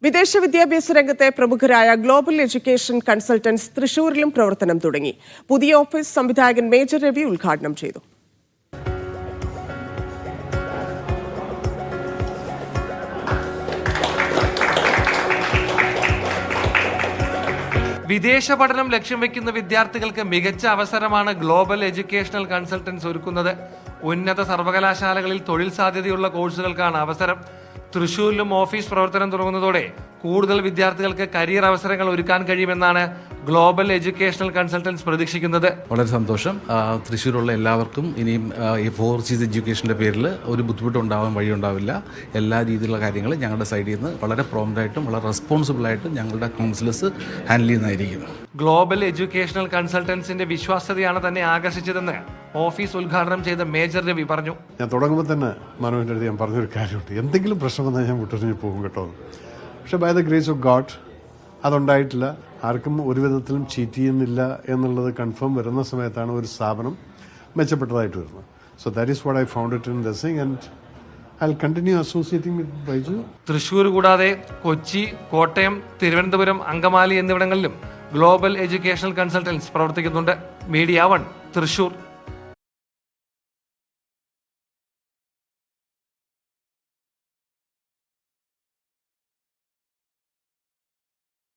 വിദേശ വിദ്യാഭ്യാസ രംഗത്തെ പ്രമുഖരായ ഗ്ലോബൽ എഡ്യൂക്കേഷൻ കൺസൾട്ടൻസ് തൃശൂരിലും പ്രവർത്തനം തുടങ്ങി. പുതിയ ഓഫീസ് സംവിധായകൻ മേജർ രവി ഉദ്ഘാടനം ചെയ്തു. വിദേശ പഠനം ലക്ഷ്യം വെക്കുന്ന വിദ്യാർത്ഥികൾക്ക് മികച്ച അവസരമാണ് ഗ്ലോബൽ എഡ്യൂക്കേഷണൽ കൺസൾട്ടൻസ് ഒരുക്കുന്നത്. ഉന്നത സർവകലാശാലകളിൽ തൊഴിൽ സാധ്യതയുള്ള കോഴ്സുകൾക്കാണ് അവസരം. തൃശൂരിലും ഓഫീസ് പ്രവർത്തനം തുടങ്ങുന്നതോടെ കൂടുതൽ വിദ്യാർത്ഥികൾക്ക് കരിയർ അവസരങ്ങൾ ഒരുക്കാൻ കഴിയുമെന്നാണ് ഗ്ലോബൽ എഡ്യൂക്കേഷണൽ കൺസൾട്ടൻസ് പ്രതീക്ഷിക്കുന്നത്. വളരെ സന്തോഷം. തൃശ്ശൂരുള്ള എല്ലാവർക്കും ഇനിയും ഈ 4Cs എഡ്യൂക്കേഷൻ്റെ പേരിൽ ഒരു ബുദ്ധിമുട്ടുണ്ടാവാൻ വഴിയുണ്ടാവില്ല. എല്ലാ രീതിയിലുള്ള കാര്യങ്ങൾ ഞങ്ങളുടെ സൈഡിൽ നിന്ന് വളരെ പ്രോംപ്റ്റായിട്ടും വളരെ റെസ്പോൺസിബിളായിട്ടും ഞങ്ങളുടെ കൗൺസിലേഴ്സ് ഹാൻഡിൽ ചെയ്യുന്നതായിരിക്കും. ഗ്ലോബൽ എഡ്യൂക്കേഷണൽ കൺസൾട്ടൻസിന്റെ വിശ്വാസ്യതയാണ് തന്നെ ആകർഷിച്ചതെന്ന് ഓഫീസ് ഉദ്ഘാടനം ചെയ്ത മേജർ രവി പറഞ്ഞു. ഞാൻ തുടങ്ങുമ്പോൾ തന്നെ മനോഹരൻ്റെ അടുത്ത് ഞാൻ പറഞ്ഞൊരു കാര്യമുണ്ട്, എന്തെങ്കിലും പ്രശ്നം വന്നാൽ ഞാൻ വിട്ടറിഞ്ഞ് പോകും കേട്ടോ. പക്ഷെ by the grace of God അതുണ്ടായിട്ടില്ല. ആർക്കും ഒരു വിധത്തിലും ചീറ്റ് ചെയ്യുന്നില്ല എന്നുള്ളത് കൺഫേം വരുന്ന സമയത്താണ് ഒരു സ്ഥാപനം മെച്ചപ്പെട്ടതായിട്ട് വരുന്നത്. So that is what I found it in this thing and I will continue associating with Baiju. Thrissur കൂടാതെ കൊച്ചി, കോട്ടയം, തിരുവനന്തപുരം, അങ്കമാലി എന്നിവിടങ്ങളിലും ഗ്ലോബൽ എഡ്യൂക്കേഷണൽ കൺസൾട്ടൻസ് പ്രവർത്തിക്കുന്നുണ്ട്. മീഡിയ 1 തൃശ്ശൂർ.